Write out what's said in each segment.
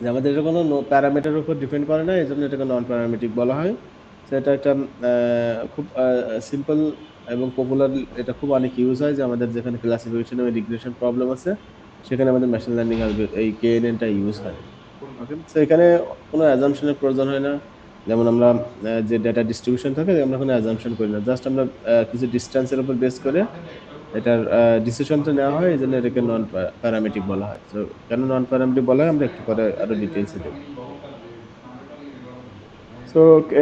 যে আমাদের এটা কোনো প্যারামিটারের উপর ডিপেন্ড করে না, এই জন্য এটাকে নন প্যারামেট্রিক বলা হয়। তো এটা একটা খুব সিম্পল এবং পপুলার, এটা খুব অনেক ইউজ হয় যে আমাদের যেখানে ক্লাসিফিকেশন এবং রিগ্রেশন প্রবলেম আছে সেখানে আমাদের মেশিন লার্নিং এই কেএনএনটা ইউজ হয়। ওকে, তো এখানে কোনো অ্যাজাম্পশনের প্রয়োজন হয় না। যেমন আমরা যে ডেটা ডিস্ট্রিবিউশন থাকে আমরা কোনো অ্যাজাম্পশন করি না, জাস্ট আমরা কিছু ডিস্টেন্সের উপর বেস করে এটার ডিসিশনটা নেওয়া হয়, এই জন্য এটাকে নন প্যারামেট্রিক বলা হয়। তো কেন নন প্যারামেট্রিক বলা হয় আমরা একটু পরে আরো ডিটেইলসে দেখব। সো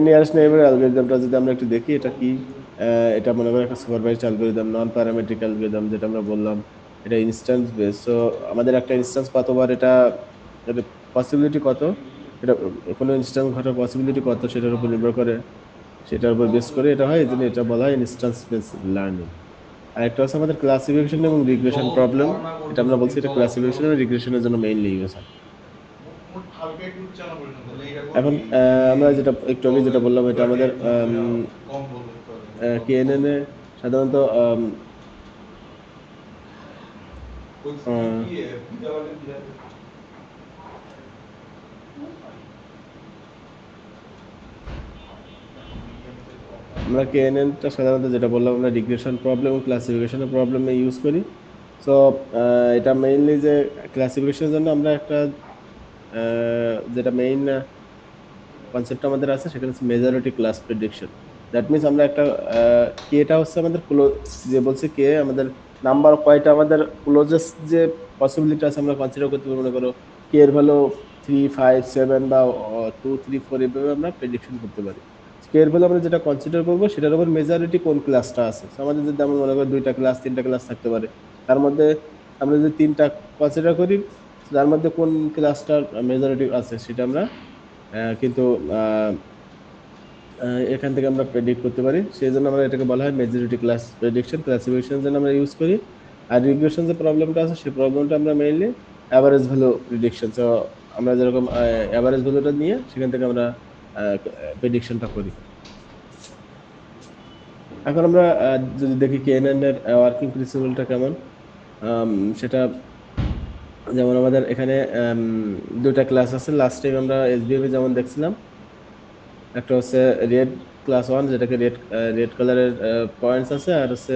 নিয়ারেস্ট নেইবার অ্যালগরিদমটা যদি আমরা একটু দেখি এটা কি, এটা মনে করি একটা supervised algorithm, non parametric algorithm যেটা আমরা বললাম। এটা ইনস্ট্যান্স বেস, সো আমাদের একটা ইনস্ট্যান্স কতবার এটা, এটা পসিবিলিটি কত, এটা কোনো ইনস্ট্যান্স ঘটার পসিবিলিটি কত সেটার উপর নির্ভর করে, সেটার উপর বেস করে এটা হয়, এই জন্য এটা বলা হয় ইনস্ট্যান্স বেস লার্নিং। আর একটা হচ্ছে আমাদের ক্লাসিফিকেশন এবং রিগ্রেশন প্রবলেম, এটা আমরা বলছি এটা ক্লাসিফিকেশন এবং রিগ্রেশনের জন্য মেইনলি ইউজ হয়। এখন আমরা যেটা একটু আগে যেটা বললাম এটা আমাদের কেএনএন এ সাধারণত আহ, আমরা কেএনএনটা সাধারণত যেটা বললাম আমরা রিগ্রেশন প্রবলেম এবং ক্লাসিফিকেশনের প্রবলেমে ইউজ করি। সো এটা মেইনলি যে ক্লাসিফিকেশনের জন্য আমরা একটা যেটা মেইন কনসেপ্ট আমাদের আছে সেখানে হচ্ছে majority class prediction. That means আমরা একটা কে, এটা হচ্ছে আমাদের যে বলছে কে আমাদের নাম্বার কয়টা আমাদের ক্লোজেস্ট যে পসিবিলিটি আছে আমরা কনসিডার করতে পারি, মনে করো কে এর ভ্যালু 3, 5, 7 বা 2, 3, 4 এভাবে আমরা প্রেডিকশন করতে পারি। কে এর ভ্যালু আমরা যেটা কনসিডার করবো সেটার উপর মেজরিটি কোন ক্লাসটা আছে। So আমাদের যদি আমরা মনে করি 2টা ক্লাস 3টা ক্লাস থাকতে পারে, তার মধ্যে আমরা যদি 3টা কনসিডার করি, তার মধ্যে কোন ক্লাসটার মেজরিটি আছে সেটা আমরা কিন্তু আহ, এখান থেকে আমরা প্রেডিক্ট করতে পারি, সেই জন্য আমরা এটাকে বলা হয় মেজরিটি ক্লাস প্রেডিকশন। ক্লাসিফিকেশনের জন্য আমরা ইউজ করি। আর রিগ্রেশন যে প্রবলেমটা আছে সেই প্রবলেমটা আমরা মেইনলি অ্যাভারেজ ভ্যালু প্রেডিকশন, তো আমরা যেরকম অ্যাভারেজ ভ্যালুটা নিয়ে সেখান থেকে আমরা প্রেডিকশনটা করি। এখন আমরা যদি দেখি কেএনএন এর ওয়ার্কিং প্রিন্সিপালটা কেমন, আম, সেটা যেমন আমাদের এখানে 2টা ক্লাস আছে, লাস্ট টাইম আমরা এসবিএম যেমন দেখছিলাম। একটা হচ্ছে রেড ক্লাস 1, যেটাকে রেড রেড কালারের পয়েন্টস আছে, আর হচ্ছে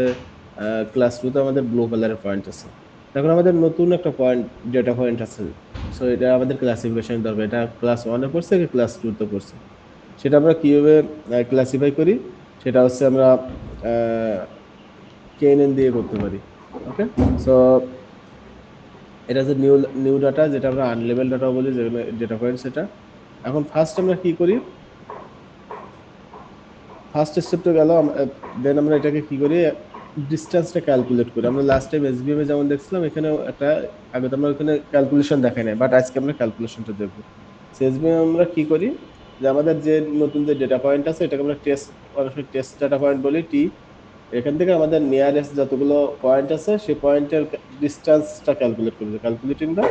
ক্লাস 2তে আমাদের ব্লু কালারের পয়েন্ট আছে। এখন আমাদের নতুন একটা পয়েন্ট, ডেটা পয়েন্ট আছে, সো এটা আমাদের ক্লাসিফিকেশন দরকার, এটা ক্লাস 1-এ পড়ছে কি ক্লাস 2-তে পড়ছে, সেটা আমরা কিভাবে ক্লাসিফাই করি, সেটা হচ্ছে আমরা কেএনএন দিয়ে করতে পারি। ওকে, সো এটা হচ্ছে নিউ নিউ ডাটা, যেটা আমরা আনলেবেল ডাটা বলি, যেগুলো ডেটা পয়েন্ট সেটা। এখন ফার্স্ট আমরা কি করি, ফার্স্ট স্টেপটা গেল, দেন আমরা এটাকে কি করি, ডিস্টেন্সটা ক্যালকুলেট করি। আমরা লাস্ট টাইম এসবিএম এ যেমন দেখছিলাম এখানে একটা, আগে তো আমরা ওখানে ক্যালকুলেশন দেখাই নাই, বাট আজকে আমরা ক্যালকুলেশনটা দেখবো। এসবিএম আমরা কি করি, যে আমাদের যে নতুন যে ডেটা পয়েন্ট আছে এটাকে আমরা টেস্ট ডাটা পয়েন্ট বলি টি। এখান থেকে আমাদের নিয়ারেস্ট যতগুলো পয়েন্ট আছে সেই পয়েন্টের ডিস্টেন্সটা ক্যালকুলেট করি, ক্যালকুলেটিং দ্য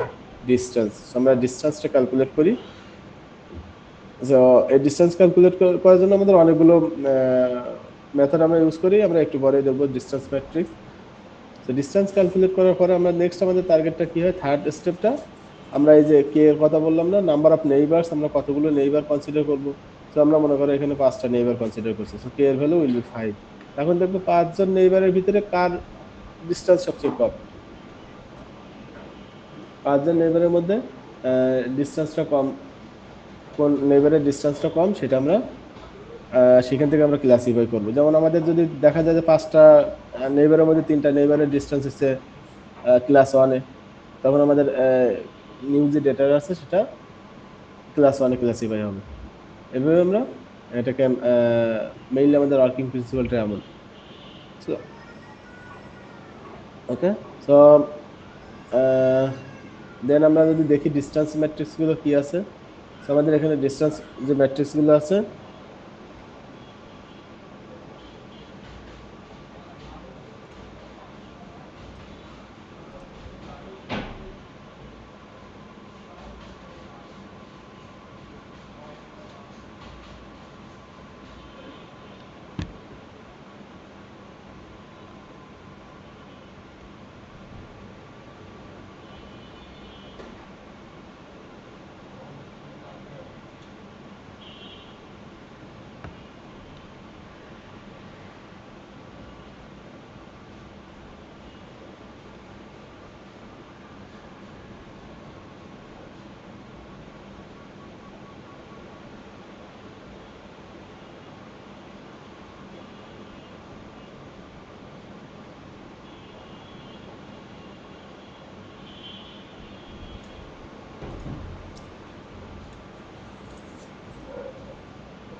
ডিস্টেন্স। আমরা ডিস্টেন্সটা ক্যালকুলেট করি। তো এই ডিসটেন্স ক্যালকুলেট করার জন্য আমাদের অনেকগুলো মেথড আমরা ইউজ করি, আমরা একটু পরে দেখবো ডিসটেন্স ম্যাট্রিক্স। তো ডিসটেন্স ক্যালকুলেট করার পরে আমরা নেক্সট আমাদের টার্গেটটা কি হয়, থার্ড স্টেপটা, আমরা এই যে কে এর কথা বললাম না, নাম্বার অফ নেইবারস, আমরা কতগুলো নেইবার কনসিডার করব। তো আমরা মনে করো এখানে 5টা নেইবার কনসিডার করছি, তো কে এর ভ্যালু উইল বি 5। এখন দেখবো 5জন নেইবারের ভিতরে কার ডিসটেন্স সবচেয়ে কম, 5জন নেইবারের মধ্যে ডিসটেন্সটা কম, কোন নেইবারের ডিসটেন্সটা কম সেটা আমরা সেখান থেকে আমরা ক্লাসিফাই করবো। যেমন আমাদের যদি দেখা যায় যে 5টা নেইবারের মধ্যে 3টা নেইবারের ডিস্টেন্স হচ্ছে ক্লাস 1-এ, তখন আমাদের নিউ যে ডেটা আছে সেটা ক্লাস 1-এ ক্লাসিফাই হবে। এভাবে আমরা এটাকে মেইনলি আমাদের ওয়ার্কিং প্রিন্সিপালটা এমন। ওকে, সো দেন আমরা যদি দেখি ডিস্টেন্স ম্যাট্রিক্স গুলো কি আছে, তো আমাদের এখানে ডিস্টেন্স যে ম্যাট্রিক্স গুলো আছে,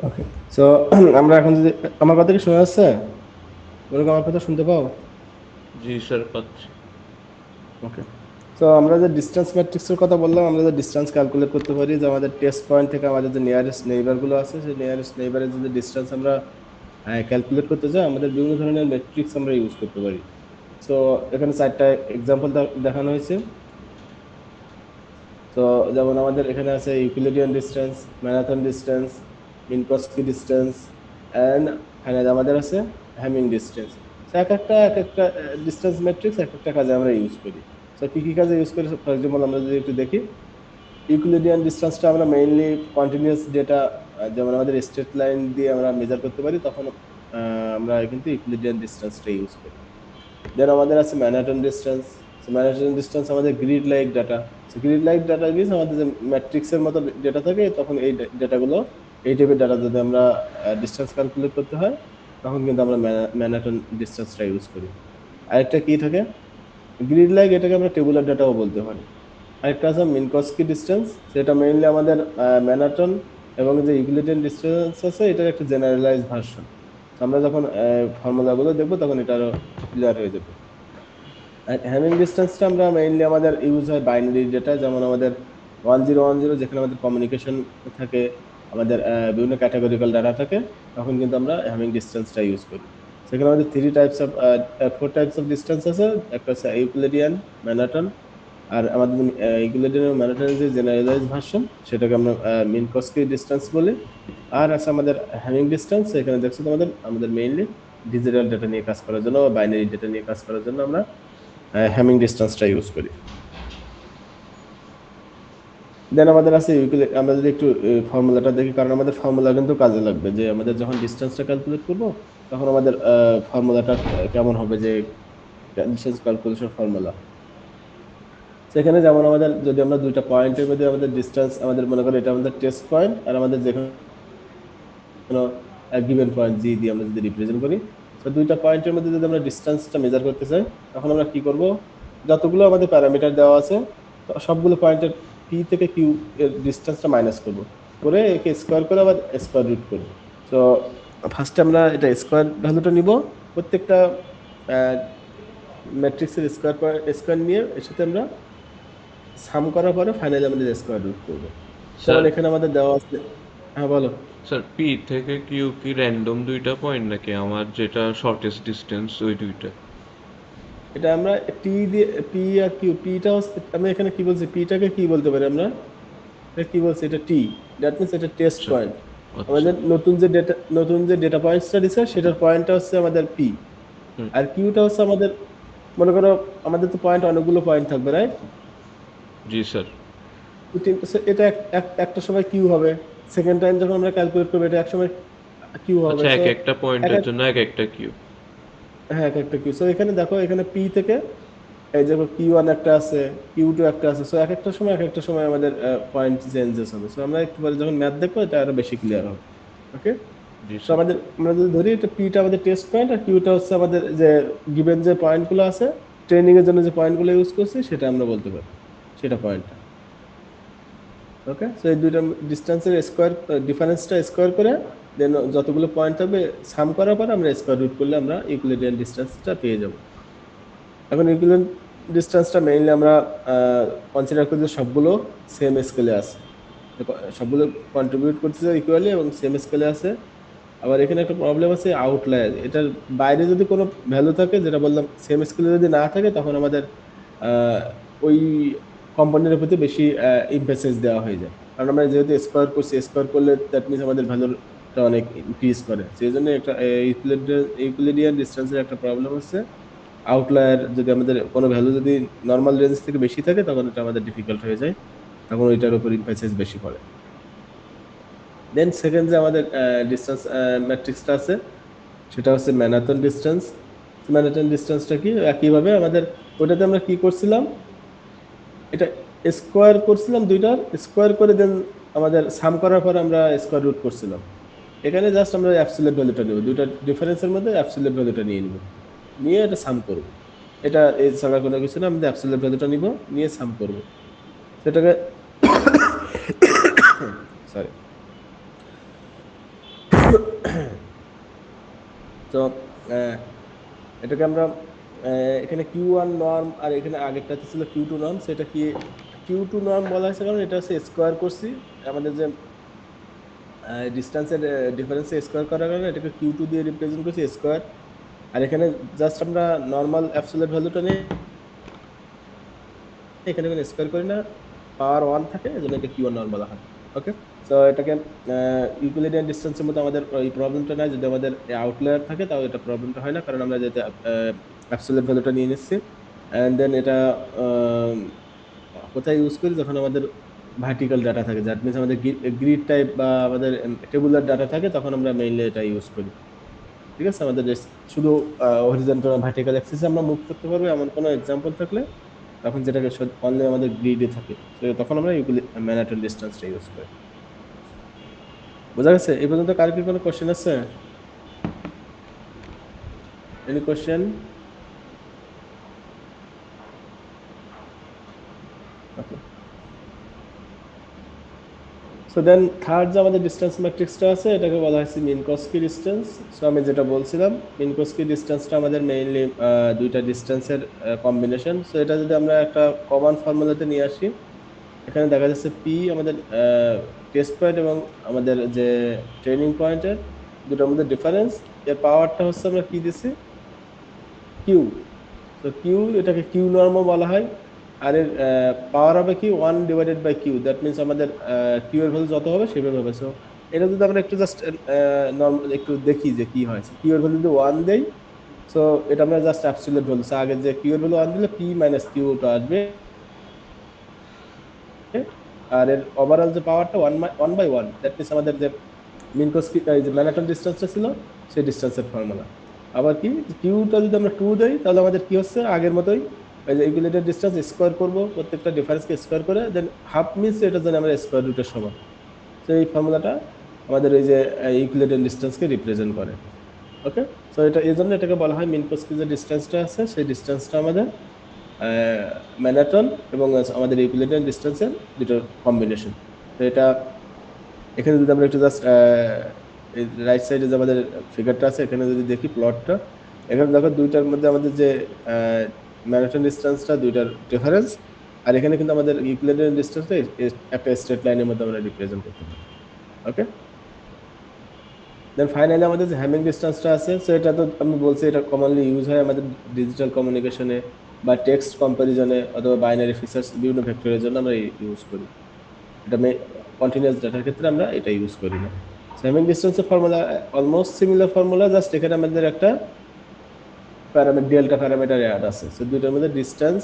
ওকে, সো আমরা এখন যদি আমার কথা কি শোনা যাচ্ছে? তোমরা কি আমার কথা শুনতে পাও? জি স্যার, পাচ্ছি। ওকে, সো আমরা যে ডিস্টেন্স ম্যাট্রিক্সের কথা বললাম, আমরা যে ডিস্টেন্স ক্যালকুলেট করতে পারি, যে আমাদের টেস্ট পয়েন্ট থেকে আমাদের যে নিয়ারেস্ট নেইবারগুলো আছে, সেই নিয়ারেস্ট নেইবারের যদি ডিস্টেন্স আমরা ক্যালকুলেট করতে চাই, আমাদের বিভিন্ন ধরনের ম্যাট্রিক্স আমরা ইউজ করতে পারি। সো এখানে 4টা এক্সাম্পল দেখানো হয়েছে। তো যেমন আমাদের এখানে আছে Euclidean distance, Manhattan distance, Minkowski distance, and finally আমাদের আছে হ্যামিং ডিস্টেন্স। এক একটা ডিস্টেন্স ম্যাট্রিক্স এক একটা কাজে আমরা ইউজ করি। তো কি কি কাজে ইউজ করি, ফর এক্সাম্পল আমরা যদি একটু দেখি, ইউক্লিডিয়ান ডিস্টেন্সটা আমরা মেইনলি কন্টিনিউয়াস ডেটা, যেমন আমাদের স্ট্রেট লাইন দিয়ে আমরা মেজার করতে পারি, তখন আমরা কিন্তু ইউক্লিডিয়ান ডিস্টেন্সটা ইউজ করি। দেন আমাদের আছে ম্যানহাটন ডিস্টেন্স। ম্যানহাটন ডিস্টেন্স আমাদের grid like data. Grid like data means আমাদের যে ম্যাট্রিক্সের মতো ডেটা থাকে, তখন এই ডেটাগুলো, এই টাইপের ডাটা যদি আমরা ডিস্টেন্স ক্যালকুলেট করতে হয়, তখন কিন্তু আমরা ম্যানহাটন ডিস্টেন্সটা ইউজ করি। আরেকটা কি থাকে, গ্রিড লাইক, এটাকে আমরা টেবুলার ডাটাও বলতে পারি। আরেকটা আছে মিনকস্কি ডিস্টেন্স, সেটা মেইনলি আমাদের ম্যানহাটন এবং যে ইউক্লিডিয়ান ডিস্টেন্স আছে, এটার একটা জেনারেলাইজ ভার্সন। আমরা যখন ফর্মুলাগুলো দেখবো, তখন এটা আরো ক্লিয়ার হয়ে যাবে। হ্যামিং ডিস্টেন্সটা আমরা মেইনলি আমাদের ইউজ হয় বাইনারি ডেটা, যেমন আমাদের 1010, যেখানে আমাদের কমিউনিকেশন থাকে, আমাদের বিভিন্ন ক্যাটাগরিক্যাল ডাটা থাকে, তখন কিন্তু আমরা হ্যামিং ডিস্টেন্সটা ইউজ করি। সেখানে আমাদের ফোর টাইপস অফ ডিস্টেন্স আছে। একটা হচ্ছে ইউক্লিডিয়ান, ম্যানহাটন, আর আমাদের ইউক্লিডিয়ান এবং ম্যানহাটনের যে জেনারেলাইজ ভার্সন, সেটাকে আমরা মিনকস্কি ডিস্টেন্স বলি। আর আছে আমাদের হ্যামিং ডিস্টেন্স। এখানে দেখছো তোমাদের, আমাদের মেইনলি ডিজিটাল ডেটা নিয়ে কাজ করার জন্য বা বাইনারি ডেটা নিয়ে কাজ করার জন্য আমরা হ্যামিং ডিস্টেন্সটা ইউজ করি। দেন আমাদের আছে আমরা যদি একটু ফর্মুলাটা দেখি, কারণ আমাদের ফর্মুলা কিন্তু কাজে লাগবে, যে আমাদের যখন ডিস্টেন্সটা ক্যালকুলেট করব, তখন আমাদের ফর্মুলাটা কেমন হবে, যে ডিস্টেন্স ক্যালকুলেশন ফর্মুলা। সেখানে যেমন আমাদের যদি আমরা দুইটা পয়েন্টের মধ্যে আমাদের ডিস্টেন্স, আমাদের মনে করি এটা আমাদের টেস্ট পয়েন্ট, আর আমাদের যেখানে গিভেন পয়েন্ট জি দিয়ে আমরা যদি রিপ্রেজেন্ট করি, তো দুইটা পয়েন্টের মধ্যে যদি আমরা ডিস্টেন্সটা মেজার করতে চাই, তখন আমরা কি করব, যতগুলো আমাদের প্যারামিটার দেওয়া আছে, সবগুলো পয়েন্টের পি থেকে কিউ এর ডিস্টেন্সটা মাইনাস করব, করে একে স্কোয়ার করে আবার স্কোয়ার রুট করব। তো ফার্স্টে আমরা এটা স্কোয়ার ভ্যালুটা নিব, প্রত্যেকটা ম্যাট্রিক্সের স্কোয়ার নিয়ে এর সাথে আমরা সাম করার পরে ফাইনালি আমাদের স্কোয়ার রুট করব। যেমন স্যার এখানে আমাদের দেওয়া আছে, হ্যাঁ বলো। স্যার পি থেকে কিউ কি র্যান্ডম দুইটা পয়েন্ট নাকি আমার যেটা শর্টেস্ট ডিস্টেন্স ওই দুইটা? এটা আমরা টি দিয়ে, পি আর কিউ, পিটা আমরা এখানে কি বলছি, পিটাকে কি বলতে পারি আমরা, এটা কি বলছি, এটা টি, দ্যাট মিন্স এটা টেস্ট আচ্ছা পয়েন্ট। আচ্ছা। আমাদের নতুন যে ডেটা পয়েন্টসটা দিছে, সেটার পয়েন্টটা হচ্ছে আমাদের পি। হুম। আর কিউটা হচ্ছে আমাদের, মনে করো আমাদের তো পয়েন্ট, অনেকগুলো পয়েন্ট থাকবে, রাইট? জি স্যার। এটা একটা সময় কিউ হবে, সেকেন্ড টাইম যখন আমরা ক্যালকুলেট করবো, এটা এক সময় কিউ হবে। আচ্ছা, সো এক একটা এক পয়েন্টের এক জন্য এক একটা কিউ। হ্যাঁ, এক একটা কিউ। সো এখানে দেখো, এখানে পি থেকে এই যে কিউ1 একটা আছে, কিউ2 একটা আছে। সো এক একটা সময় আমাদের পয়েন্ট চেঞ্জেস হবে। সো আমরা একটু পরে যখন ম্যাথ দেখবো, এটা আরো বেশি ক্লিয়ার হবে। ওকে, জি সো স্যার। আমরা যদি ধরি, এটা পিটা আমাদের টেস্ট পয়েন্ট, আর কিউটা হচ্ছে আমাদের যে গিভেন যে পয়েন্টগুলো আছে, ট্রেনিং এর জন্য যে পয়েন্টগুলো ইউজ করছি, সেটা আমরা বলতে পারি, সেটা পয়েন্টটা। ওকে, সো এই দুইটা ডিস্টেন্সের স্কোয়ার, ডিফারেন্সটা স্কোয়ার করে, দেন যতগুলো পয়েন্ট থাকবে সাম করার পর আমরা স্কোয়ার রুট করলে আমরা ইকুইলিডিয়ান ডিস্টেন্সটা পেয়ে যাব। এখন ইকুইভ্যালেন্ট ডিসটেন্সটা মেইনলি আমরা কনসিডার করি যে সবগুলো সেম স্কেলে আছে, সবগুলো কন্ট্রিবিউট করতেছে ইকুয়ালি এবং সেম স্কেলে আছে। আবার এখানে একটা প্রবলেম আছে, আউটলায়ার, এটার বাইরে যদি কোনো ভ্যালু থাকে, যেটা বললাম সেম স্কেলে যদি না থাকে, তখন আমাদের আহ, ওই কম্পোনেন্টের প্রতি বেশি ইমফেসিস দেওয়া হয়ে যায়। কারণ আমরা যেহেতু স্কোয়ার করছি, স্কোয়ার করলে দ্যাট মিনস আমাদের ভ্যালুটা অনেক ইনক্রিজ করে। সেই জন্য একটা ইকুইলিডিয়ান ডিস্টেন্সের একটা প্রবলেম হচ্ছে, আউটলায়ার যদি আমাদের কোনো ভ্যালু যদি নর্মাল রেঞ্জ থেকে বেশি থাকে, তখন এটা আমাদের ডিফিকাল্ট হয়ে যায়, তখন ওইটার উপর ইমফেসিস বেশি পড়ে। দেন সেকেন্ড যে আমাদের ডিস্টেন্স ম্যাট্রিক্সটা আছে, সেটা হচ্ছে ম্যানহাটন ডিস্টেন্স। ম্যানহাটন ডিস্টেন্সটা কি, একইভাবে আমাদের ওটাতে আমরা কি করছিলাম, এটা স্কোয়ার করছিলাম, দুইটার স্কোয়ার করে দেন আমাদের সাম করার পর আমরা স্কোয়ার রুট করছিলাম। এখানে জাস্ট আমরা অ্যাবসলিউট ভ্যালুটা নেব, দুইটা ডিফারেন্সের মধ্যে অ্যাবসলিউট ভ্যালুটা নিয়ে নিব, নিয়ে এটা সাম করব। এটা এছাড়া কোনো কিছু না, আমরা অ্যাবসলিউট ভ্যালুটা নিব, নিয়ে সাম করব সেটাকে। সরি, তো এটাকে আমরা এখানে Q1 নর্ম আর এখানে আগেরটাতে ছিল Q2 নর্ম, সেটা কি Q2 নর্ম বলা হয়েছে কারণ এটা হচ্ছে স্কোয়ার করছি আমাদের যে ডিস্টেন্সের ডিফারেন্স স্কোয়ার করার কারণে এটাকে Q2 দিয়ে রিপ্রেজেন্ট করছি স্কোয়ার। আর এখানে জাস্ট আমরা নর্মাল অ্যাবসলিউট ভ্যালুটা নিয়ে এখানে কোনো স্কোয়ার করি না, পাওয়ার 1 থাকে, এজন্য এটা Q1 নর্ম বলা হয়। ওকে, সো এটাকে ইউক্লিডিয়ান ডিসটেন্সের মধ্যে আমাদের এই প্রবলেমটা নাই, যদি আমাদের আউটলায়ার থাকে তাও এটা প্রবলেমটা হয় না, কারণ আমরা যেটা অ্যাবসলিউট ভ্যালুটা নিয়ে নিচ্ছি। এন্ড দেন এটা কোথায় ইউজ করি, যখন আমাদের ভার্টিক্যাল ডাটা থাকে, দ্যাট মিনস আমাদের গ্রিড টাইপ বা আমাদের টেবুলার ডাটা থাকে, তখন আমরা মেইনলি এটা ইউজ করি। ঠিক আছে, আমাদের শুধু হরিজন্টাল ভার্টিক্যাল অ্যাক্সিসে আমরা মুভ করতে পারবো এমন কোনো এক্সাম্পল থাকলে, তখন যেটাকে অনলি আমাদের গ্রিডে থাকে, তো তখন আমরা ম্যানহাটন ডিসটেন্সটা ইউজ করি। বোঝা গেছে? এই পর্যন্ত কার কি কোনো কোশ্চেন আছে? Any question? Okay, so then third যে আমাদের ডিসটেন্স ম্যাট্রিক্সটা আছে, এটাকে বলা হয়েছে মিনকস্কি ডিসটেন্স। সো আমি যেটা বলছিলাম, মিনকস্কি ডিসটেন্সটা আমাদের মেইনলি দুইটা ডিসটেন্সের কম্বিনেশন। সো এটা যদি আমরা একটা কমন ফর্মুলাতে নিয়ে আসি, এখানে দেখা যাচ্ছে পি আমাদের টেস্ট পয়েন্ট এবং আমাদের যে ট্রেনিং পয়েন্টের দুটোর মধ্যে ডিফারেন্স, এর পাওয়ারটা হচ্ছে আমরা কি দিছি, কিউ। তো কিউ, এটাকে কিউ নর্মও বলা হয়। আর এর পাওয়ার হবে কি 1 divided by Q, that means আমাদের কিউ এর ভ্যালু যত হবে সেভাবে হবে। সো এটা যদি আমরা একটু জাস্ট নর্মাল একটু দেখি যে কি হয়, কিউ এর ভ্যালু যদি 1 দেই, সো এটা আমরা জাস্ট অ্যাবসলিউট ভ্যালু, আগে যে কিউ এর ভ্যালু 1 দিলে পি মাইনাস কিউটা আসবে, আর এর ওভারঅল যে পাওয়ারটা 1/1, দ্যাট মিনস আমাদের যে মিনকস্কি যে ম্যানহাটন ডিসটেন্সটা ছিল সেই ডিসটেন্সের ফর্মুলা। আবার কি, কিউটা যদি আমরা 2 দেই, তাহলে আমাদের কি হচ্ছে আগের মতোই, ওই যে ইকুইলেটার ডিসটেন্স স্কোয়ার করব, প্রত্যেকটা ডিফারেন্সকে স্কোয়ার করে, দেন হাফ মিনস এটা জানি আমরা স্কোয়ার রুটের সমান। তো এই ফর্মুলাটা আমাদের এই যে ইকুইলেটার ডিসটেন্সকে রিপ্রেজেন্ট করে। ওকে, সো এটা এই জন্য এটাকে বলা হয় মিনকস্কি যে ডিসটেন্সটা আছে সেই ডিসটেন্সটা আমাদের ম্যানহাটন এবং আমাদের ইকুইলেটার ডিসটেন্সের দুটোর কম্বিনেশন। তো এটা এখানে যদি আমরা একটু জাস্ট রাইট সাইডে যে আমাদের ফিগারটা আছে, এখানে যদি দেখি প্লটটা, এখানে দেখো দুইটার মধ্যে আমাদের যে ম্যানহাটন ডিসটেন্সটা দুইটার ডিফারেন্স, আর এখানে কিন্তু আমাদের ইকুইলেটার ডিসটেন্সটা একটা স্ট্রেট লাইনের মধ্যে আমরা রিপ্রেজেন্ট করতে পারি। ওকে, দেন ফাইনালি আমাদের যে হ্যামিং ডিসটেন্সটা আছে, সো এটা তো আমি বলছি এটা কমনলি ইউজ হয় আমাদের ডিজিটাল কমিউনিকেশনে বা টেক্সট কম্পারিজনে অথবা বাইনারি ফিচার্স বিভিন্ন ভেক্টরের জন্য আমরা ইউজ করি। এটা কন্টিনিউয়াস ডাটার ক্ষেত্রে আমরা এটা ইউজ করি না। হ্যামিং ডিসটেন্সের formula almost similar formula, just এখানে আমাদের একটা প্যারামিটার ডেল্টা প্যারামিটার অ্যাড আছে। সো দুইটার মধ্যে ডিসটেন্স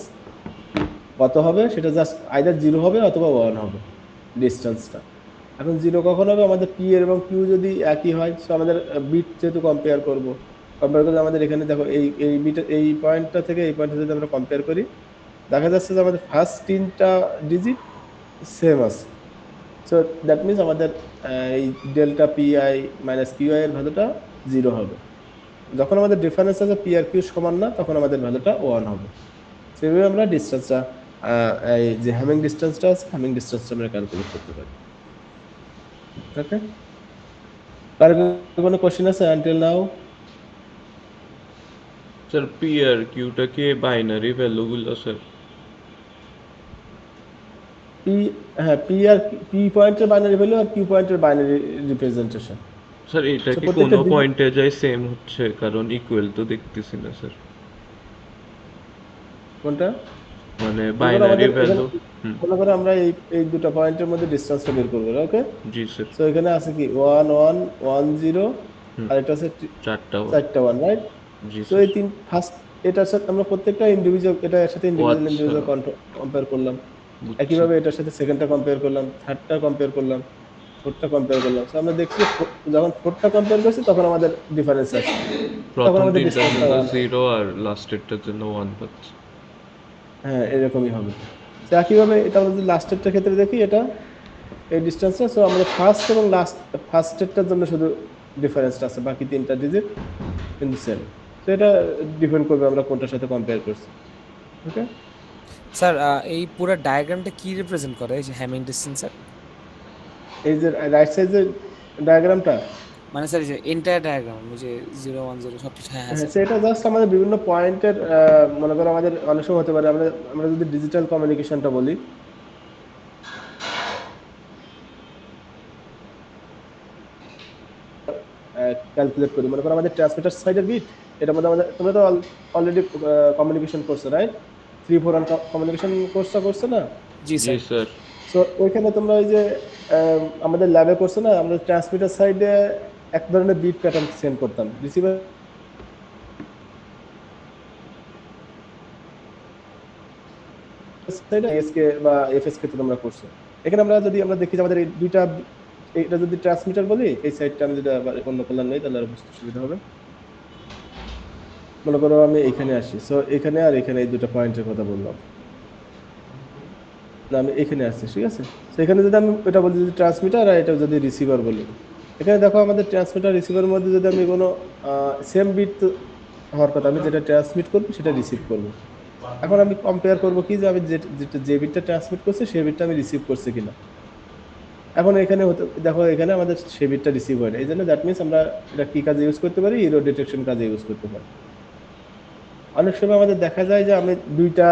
কত হবে সেটা জাস্ট আইদার 0 হবে অথবা 1 হবে ডিসটেন্সটা। এখন 0 কখন হবে, আমাদের পি এর এবং কিউ যদি একই হয়, সো আমাদের বিট যেহেতু কম্পেয়ার করব, কম্পেয়ার করলে আমাদের এখানে দেখো এই বিট এই পয়েন্টটা থেকে এই পয়েন্টটা যদি আমরা কম্পেয়ার করি, দেখা যাচ্ছে যে আমাদের ফার্স্ট 3টা ডিজিট সেম আছে। সো দ্যাট মিনস আমাদের এই ডেল্টা পিআই মাইনাস কিউআই এর ভ্যালুটা 0 হবে। যখন আমাদের ডিফারেন্স আছে পি আর কিউ সমান না, তখন আমাদের ভ্যালুটা 1 হবে। সেভাবে আমরা ডিসটেন্সটা এই যে হ্যামিং ডিসটেন্সটা আছে, হ্যামিং ডিসটেন্সটা আমরা ক্যালকুলেট করতে পারি। ওকে, কার কোনো কোশ্চেন আছে until now? Sir P R কিউটা কি বাইনারি ভ্যালুগুলো স্যার? পি, হ্যাঁ, পি আর পি পয়েন্টের বাইনারি ভ্যালু আর কিউ পয়েন্টের বাইনারি রিপ্রেজেন্টেশন। স্যার এটা সো কি প্রত্যেকটা কোনো পয়েন্টে যায় সেম হচ্ছে, কারণ ইকুয়াল তো দেখতেছি না স্যার, কোনটা? মানে মনে করো বাইনারি আমাদের এখানে, ভ্যালু। হুম। মনে করো আমরা এই এই দুটো পয়েন্টের মধ্যে ডিসটেন্সটা বের করবো। ওকে, জি স্যার। সো এখানে আছে কি 1 1 1 0, হুম। আর এটা আছে 4টা 4টা 1, রাইট? জি সো স্যার। এই তিন ফার্স্ট, এটার সাথে আমরা প্রত্যেকটা ইন্ডিভিজুয়াল, এটার সাথে ও ইন্ডিভিজুয়াল আচ্ছা, ইন্ডিভিজুয়াল কম্পেয়ার করলাম। বুঝছি। একইভাবে এটার সাথে সেকেন্ডটা কম্পেয়ার করলাম, থার্ডটা কম্পেয়ার করলাম, ফোর্থটা কম্পেয়ার করলাম। সো আমরা দেখছি যখন ফোর্থটা কম্পেয়ার করছি তখন আমাদের ডিফারেন্স আছে, তখন প্রথম আমাদের তিনটার ডিসটেন্সটা জন্য 1 হবে। 0 আর লাস্টেরটার জন্য 1 পাচ্ছি। হ্যাঁ, এরকমই হবে। তো একইভাবে এটা আমরা যদি লাস্টেরটার ক্ষেত্রে দেখি, এটা এই ডিসটেন্সটা, সো আমাদের ফার্স্ট এবং লাস্ট, ফার্স্টেরটার জন্য শুধু ডিফারেন্সটা আছে, বাকি 3টা ডিজিট কিন্তু সেম। তো এটা ডিপেন্ড করবে আমরা কোনটার সাথে কম্পেয়ার করছি। ওকে, স্যার এই পুরো ডায়াগ্রামটা কি রিপ্রেজেন্ট করে, এই যে হ্যামিং ডিস্টেন্সের? এই যে রাইট সাইডের ডায়াগ্রামটা, মানে স্যার এন্টায়ার ডায়াগ্রাম ওই যে 0 1 0 সবকিছু, হ্যাঁ হ্যাঁ হ্যাঁ, স্যার। সেটা জাস্ট আমাদের বিভিন্ন পয়েন্টের মনে করো আমাদের অনেক সময় হতে পারে আমরা আমরা যদি ডিজিটাল কমিউনিকেশনটা বলি, ক্যালকুলেট করি, মনে করো আমাদের ট্রান্সমিটার সাইডের বিট, এটার মধ্যে আমাদের তোমরা তো অলরেডি কমিউনিকেশন করছো রাইট, 3 4 1 কমিউনিকেশন কোর্সটা করছো না? জি জি স্যার। স্যার। সো ওইখানে তোমরা ওই যে আমাদের ল্যাবে করছো না, আমরা ট্রান্সমিটার সাইডে এক ধরনের বিট প্যাটার্ন সেন্ড করতাম, রিসিভার সাইডে এসকে বা এফএসকে তো তোমরা করছো। এখানে আমরা যদি আমরা দেখি যে আমাদের এই দুইটা, এটা যদি ট্রান্সমিটার বলি, এই সাইডটা আমি যদি আবার অন্য কলার নেই তাহলে আরো বুঝতে সুবিধা হবে। মনে করো আমি এখানে আসি, সো এখানে আর এখানে এই দুটো পয়েন্টের কথা বললাম না, আমি এখানে আসছি, ঠিক আছে। তো এখানে যদি আমি এটা বলি যদি ট্রান্সমিটার আর এটা যদি রিসিভার বলি, এখানে দেখো আমাদের ট্রান্সমিটার রিসিভারের মধ্যে যদি আমি কোনো সেম বিট হওয়ার কথা, আমি যেটা ট্রান্সমিট করবো সেটা রিসিভ করবো। এখন আমি কম্পেয়ার করবো কি যে আমি যে বিটটা ট্রান্সমিট করছি সেই বিটটা আমি রিসিভ করছি কিনা। এখন এখানে হতে দেখো এখানে আমাদের সেই বিটটা রিসিভ হয় না, এই জন্য দ্যাট মিনস আমরা এটা কি কাজে ইউজ করতে পারি, এরর ডিটেকশন কাজে ইউজ করতে পারি। অনেক সময় আমাদের দেখা যায় যে আমি দুইটা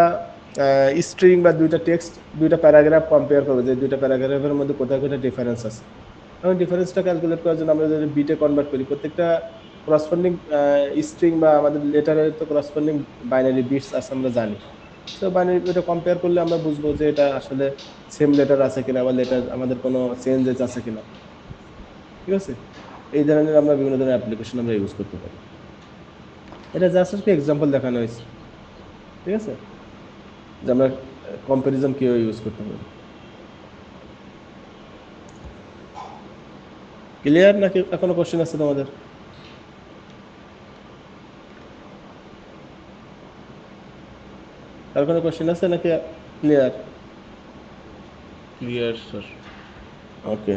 স্ট্রিং বা দুইটা টেক্সট, দুইটা প্যারাগ্রাফ কম্পেয়ার করবো যে দুইটা প্যারাগ্রাফের মধ্যে কোথায় কোথায় ডিফারেন্স আছে। এখন ডিফারেন্সটা ক্যালকুলেট করার জন্য আমরা যদি বিটে কনভার্ট করি, প্রত্যেকটা করসপন্ডিং স্ট্রিং বা আমাদের লেটারের তো করসপন্ডিং বাইনারি বিটস আছে আমরা জানি। তো বাইনারি এটা কম্পেয়ার করলে আমরা বুঝবো যে এটা আসলে সেম লেটার আছে কিনা বা লেটার আমাদের কোনো চেঞ্জেস আছে কিনা, ঠিক আছে। এই ধরনের আমরা বিভিন্ন ধরনের অ্যাপ্লিকেশন আমরা ইউজ করতে পারি। এটা জাস্ট একটা এক্সাম্পল দেখানো হয়েছে, ঠিক আছে, যে আমরা কম্পারিজন কিভাবে ইউজ করতে পারি। ক্লিয়ার নাকি এখনো কোশ্চেন আছে তোমাদের? আর কোনো কোশ্চেন আছে নাকি ক্লিয়ার? Clear sir. ওকে,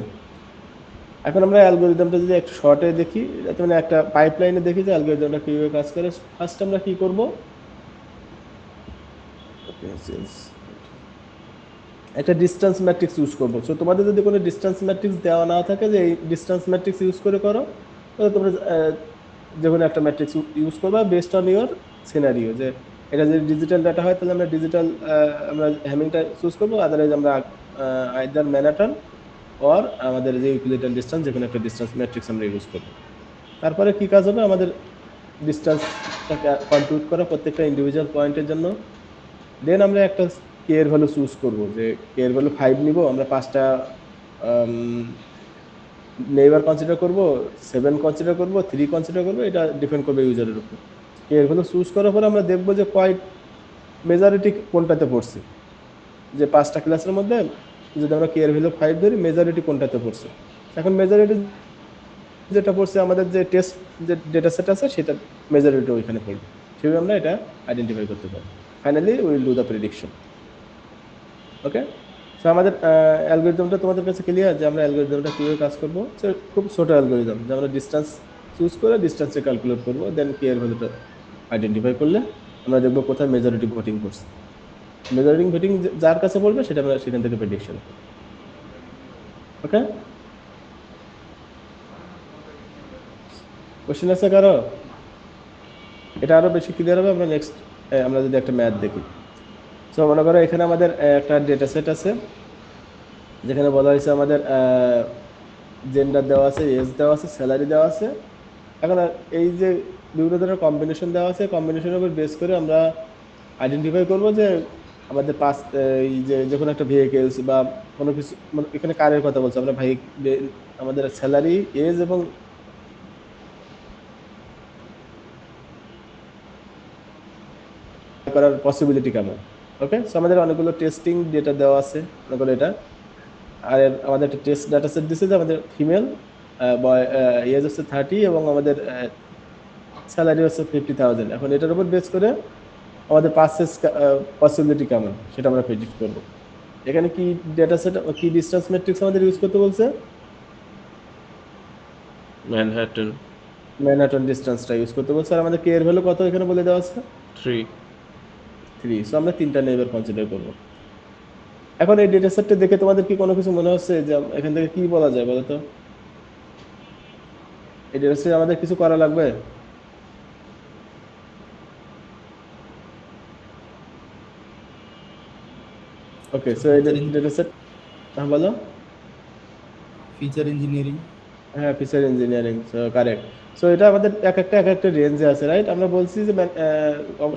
এখন আমরা অ্যালগরিদমটা যদি একটু শর্টে দেখি, মানে একটা পাইপলাইনে দেখি যে অ্যালগরিদমটা কিভাবে কাজ করে। ফার্স্ট আমরা কি করব, একটা ডিসটেন্স ম্যাট্রিক্স ইউজ করবো। সো তোমাদের যদি কোনো ডিসটেন্স ম্যাট্রিক্স দেওয়া না থাকে যে এই ডিসটেন্স ম্যাট্রিক্স ইউজ করে করো, তাহলে তোমরা যে কোনো একটা ম্যাট্রিক্স ইউজ করবা বেসড অন ইউর সিনারিও। যে এটা যদি ডিজিটাল ডাটা হয় তাহলে আমরা ডিজিটাল আমরা হ্যামিংটা চুজ করবো, আদারওয়াইজ আমরা আইদার ম্যানহাটন অর আমাদের যে ইউক্লিডিয়ান ডিসটেন্স, যে কোনো একটা ডিসটেন্স ম্যাট্রিক্স আমরা ইউজ করবো। তারপরে কি কাজ হবে, আমাদের ডিসটেন্সটাকে কম্পিউট করা প্রত্যেকটা ইন্ডিভিজুয়াল পয়েন্টের জন্য। দেন আমরা একটা কে এর ভ্যালু চুজ করব, যে কে এর ভ্যালু 5 নিব, আমরা 5টা নেইবার কনসিডার করব, 7 কনসিডার করব, 3 কনসিডার করব, এটা ডিপেন্ড করবে ইউজারের উপর। কে এর ভ্যালু চুজ করার পর আমরা দেখব যে কয় মেজরিটি কোনটাতে পড়ছে, যে 5টা ক্লাসের মধ্যে যদি আমরা কে এর ভ্যালু 5 ধরি, মেজরিটি কোনটাতে পড়ছে। এখন মেজরিটি যেটা পড়ছে আমাদের যে টেস্ট যে ডেটা সেট আছে সেটা মেজরিটি ওইখানে পড়বে, সেভাবে আমরা এটা আইডেন্টিফাই করতে পারি। Finally will do the prediction. Okay, so আমাদের অ্যালগরিদমটা তোমাদের কাছে ক্লিয়ার যে আমরা অ্যালগরিদমটা কীভাবে কাজ করবো। সো খুব ছোট অ্যালগরিদম, যে আমরা ডিস্টেন্স চুজ করে ডিস্টেন্সে ক্যালকুলেট করবো, দেন কে এর ভ্যালুটা আইডেন্টিফাই করলে আমরা দেখবো কোথায় মেজরিটি ভোটিং করছে। মেজরিটি ভোটিং যার কাছে পড়বে সেটা আমরা সেখান থেকে প্রেডিকশন করবো। ওকে, কোশ্চেন আছে কারো? এটা আরো বেশি ক্লিয়ার হবে আমরা নেক্সট, আমরা যদি একটা ম্যাথ দেখি। সো মনে করো এখানে আমাদের একটা ডেটা সেট আছে যেখানে বলা হয়েছে আমাদের জেন্ডার দেওয়া আছে, এজ দেওয়া আছে, স্যালারি দেওয়া আছে। এখন এই যে বিভিন্ন ধরনের কম্বিনেশন দেওয়া আছে, কম্বিনেশনের উপর বেস করে আমরা আইডেন্টিফাই করব যে আমাদের পাস এই যে যখন একটা ভেহিকেলস বা কোনো কিছু, মানে এখানে কারের কথা বলছি আমরা, ভাই আমাদের স্যালারি, এজ এবং করার পসিবিলিটি কেমন। ওকে, সো আমাদের অনেকগুলো টেস্টিং ডেটা দেওয়া আছে, মনে করো এটা। আর আমাদের একটা টেস্ট ডাটা সেট দিচ্ছে যে আমাদের ফিমেল, বয়, এজ হচ্ছে 30 এবং আমাদের স্যালারি হচ্ছে 50,000। এখন এটার উপর বেস করে আমাদের পাসেস পসিবিলিটি কেমন সেটা আমরা প্রেডিক্ট করব। এখানে কি ডেটা সেট, কি ডিসটেন্স ম্যাট্রিক্স আমাদের ইউজ করতে বলছে, ম্যানহাটন ম্যানহাটন ডিসটেন্সটা ইউজ করতে বলছে। আর আমাদের কে এর ভ্যালু কত এখানে বলে দেওয়া আছে, 3। 3। সো আমরা 3টা নেইবার কনসিডার করব। এখন এই ডেটা সেটটা দেখে তোমাদের কি কোনো কিছু মনে হচ্ছে যে এখান থেকে কি বলা যায় বলো তো? এই ডেটা সেট আমাদের কিছু করা লাগবে? ওকে, সো এই ডেটা সেট, হ্যাঁ বলো। Feature engineering. হ্যাঁ, feature engineering, so correct. So এটা আমাদের এক একটা রেঞ্জে আছে, রাইট? আমরা বলছি যে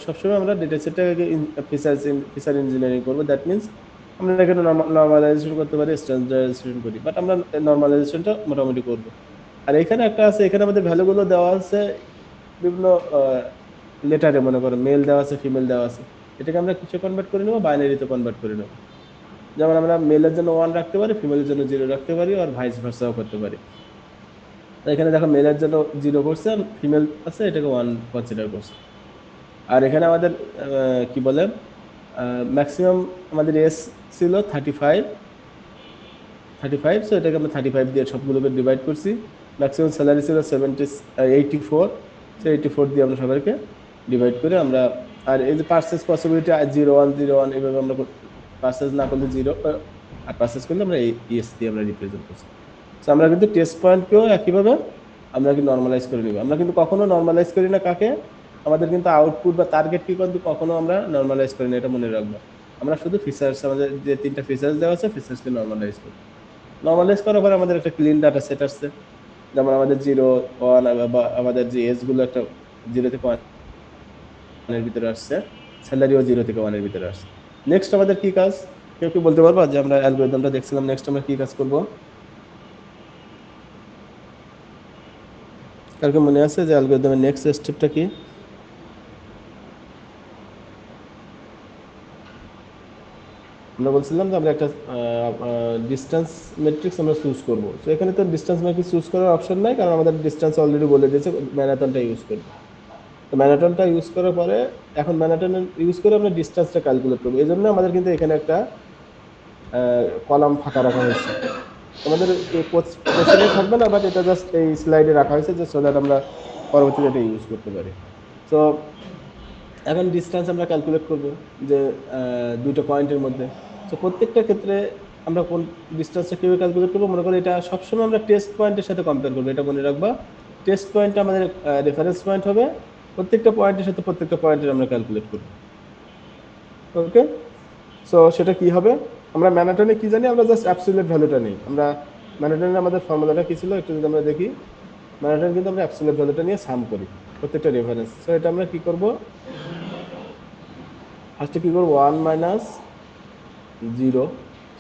সবসময় আমরা ডেটা সেটটাকে ফিচার ইঞ্জিনিয়ারিং করবো। দ্যাট মিনস আমরা এখানে নর্মালাইজেশন করতে পারি, স্ট্যান্ডার্ডাইজেশন করি, বাট আমরা নর্মালাইজেশনটা মোটামুটি করবো। আর এখানে একটা আছে, এখানে আমাদের ভ্যালুগুলো দেওয়া আছে বিভিন্ন লেটারে, মনে করো মেল দেওয়া আছে, ফিমেল দেওয়া আছে। এটাকে আমরা কিসে কনভার্ট করে নেবো? বাইনারিতে কনভার্ট করে নেবো। যেমন আমরা মেলের জন্য 1 রাখতে পারি, ফিমেলের জন্য 0 রাখতে পারি, আর ভাইস ভার্সাও করতে পারি। তো এখানে দেখো মেলের জন্য 0 করছে, আর ফিমেল আছে এটাকে 1 কনসিডার করছে। আর এখানে আমাদের কি বলে, ম্যাক্সিমাম আমাদের এস ছিল 35, সো এটাকে আমরা 35 দিয়ে সবগুলোকে ডিভাইড করছি। ম্যাক্সিমাম স্যালারি ছিল 84, সো 84 দিয়ে আমরা সবাইকে ডিভাইড করে আমরা, আর এই যে পার্সেস পসিবিলিটি 0101 এভাবে আমরা পার্সেস না করলে 0, আর পার্সেস করলে আমরা এই ইএস দিয়ে আমরা রিপ্রেজেন্ট করছি। সো আমরা কিন্তু টেস্ট পয়েন্টকেও একইভাবে আমরা কি নর্মালাইজ করে নিব। আমরা কিন্তু কখনো নর্মালাইজ করি না কাকে, আমাদের কিন্তু আউটপুট বা টার্গেট কি কিন্তু কখনো আমরা নর্মালাইজ করি না, এটা মনে রাখবো। আমরা শুধু ফিচার্স, আমাদের যে 3টা ফিচার্স দেওয়া আছে, ফিচার্সকে নর্মালাইজ করি। নর্মালাইজ করার পরে আমাদের একটা ক্লিন ডাটা সেট আসছে, যেমন আমাদের 0, 1, বা আমাদের যে এজ গুলো একটা 0 থেকে 1 এর ভিতরে আসছে, স্যালারিও 0 থেকে 1 এর ভিতরে আসছে। নেক্সট আমাদের কি কাজ, কেউ কি বলতে পারবা? যে আমরা অ্যালগরিদমটা দেখছিলাম, নেক্সট আমরা কি কাজ করব? কালকে মনে আছে যে অ্যালগরিদমের নেক্সট স্টেপটা কি? আমরা বলছিলাম যে আমরা একটা ডিসটেন্স ম্যাট্রিক্স আমরা চুজ করব। তো এখানে তো ডিসটেন্স ম্যাট্রিক্স চুজ করার অপশন নাই, কারণ আমাদের ডিসটেন্স অলরেডি বলে দিয়েছে ম্যারাথনটা ইউজ করব। তো ম্যারাথনটা ইউজ করার পরে এখন ম্যারাথন ইউজ করে আমরা ডিসটেন্সটা ক্যালকুলেট করব। এই জন্য আমাদের কিন্তু এখানে একটা কলাম ফাঁকা রাখা হয়েছে। আমাদের এই কোশ্চেনে থাকবে না, বাট এটা জাস্ট এই স্লাইডে রাখা হয়েছে যে সো দ্যাট আমরা পরবর্তীতে এটা ইউজ করতে পারি। তো এখন ডিসটেন্স আমরা ক্যালকুলেট করব যে 2টা পয়েন্টের মধ্যে। তো প্রত্যেকটা ক্ষেত্রে আমরা কোন ডিসটেন্সটা কীভাবে ক্যালকুলেট করবো, মনে করি এটা সবসময় আমরা টেস্ট পয়েন্টের সাথে কম্পেয়ার করবো, এটা মনে রাখবা। টেস্ট পয়েন্টটা আমাদের রেফারেন্স পয়েন্ট হবে, প্রত্যেকটা পয়েন্টের সাথে প্রত্যেকটা পয়েন্টের আমরা ক্যালকুলেট করবো। ওকে, সো সেটা কি হবে? আমরা ম্যানহাটনে কি জানি, আমরা জাস্ট অ্যাবসলিউট ভ্যালুটা নেই। আমরা ম্যানহাটনে আমাদের ফর্মুলাটা কি ছিল একটু যদি আমরা দেখি, ম্যানহাটন কিন্তু আমরা অ্যাবসলিউট ভ্যালুটা নিয়ে সাম করি প্রত্যেকটা রেফারেন্স। সো এটা আমরা কি করব, ফার্স্টে কি করব, 1 - 0।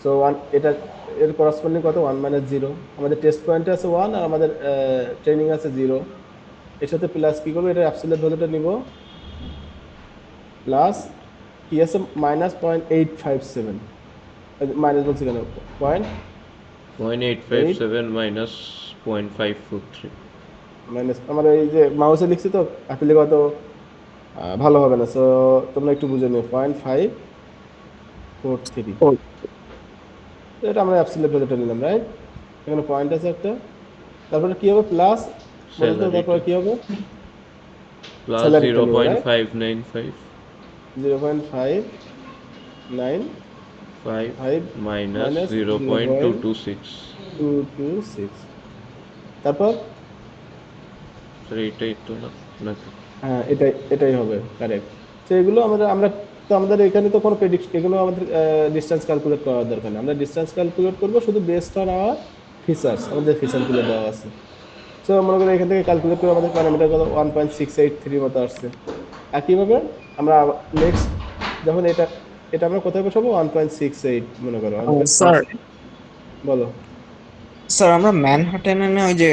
সো 1 এটা এর করসপন্ডিং কত, 1 - 0। আমাদের টেস্ট পয়েন্টে আছে 1, আর আমাদের ট্রেনিং আছে 0। এর সাথে প্লাস কি করব, এটা অ্যাবসলিউট ভ্যালুটা নিব, প্লাস কি আছে -0.857, মাইনাস বলছি কেন, 0.857 মাইনাস 0.543। মাইনাস, আমার এই যে মাউসে লিখছি তো অ্যাপেলে কত ভালো হবে না, সো তোমরা একটু বুঝে নিও, 0.543। এটা আমরা অ্যাবসলিউট ভ্যালুটা নিলাম, রাইট? এখানে পয়েন্ট আছে একটা, তারপরে কি হবে, প্লাস বলতো, তারপরে কি হবে, প্লাস স্যালারিটা নিব, রাইট? 0.595 0.595 minus minus 0.226। 0.226, তারপর এইটাই তো না নাকি? হ্যাঁ, এটাই হবে, কারেক্ট। তো এগুলো আমরা তো আমাদের এখানে তো কোনো প্রেডিক্ট, এগুলো আমাদের ডিসটেন্স ক্যালকুলেট করার দরকার নেই। আমরা ডিসটেন্স ক্যালকুলেট করব শুধু বেসড অন আওয়ার ফিচার্স, আমাদের ফিচারগুলো দেওয়া আছে। সো মনে করি এখান থেকে ক্যালকুলেট করে আমাদের প্যারামিটার কত, 1.683 মতো আসছে। একইভাবে আমরা নেক্সট যখন এটা এটা আমরা কোথায় বসাবো, 1.68 মনে করো, স্যার বলো। স্যার আমরা ম্যানহাটেনে ওই যে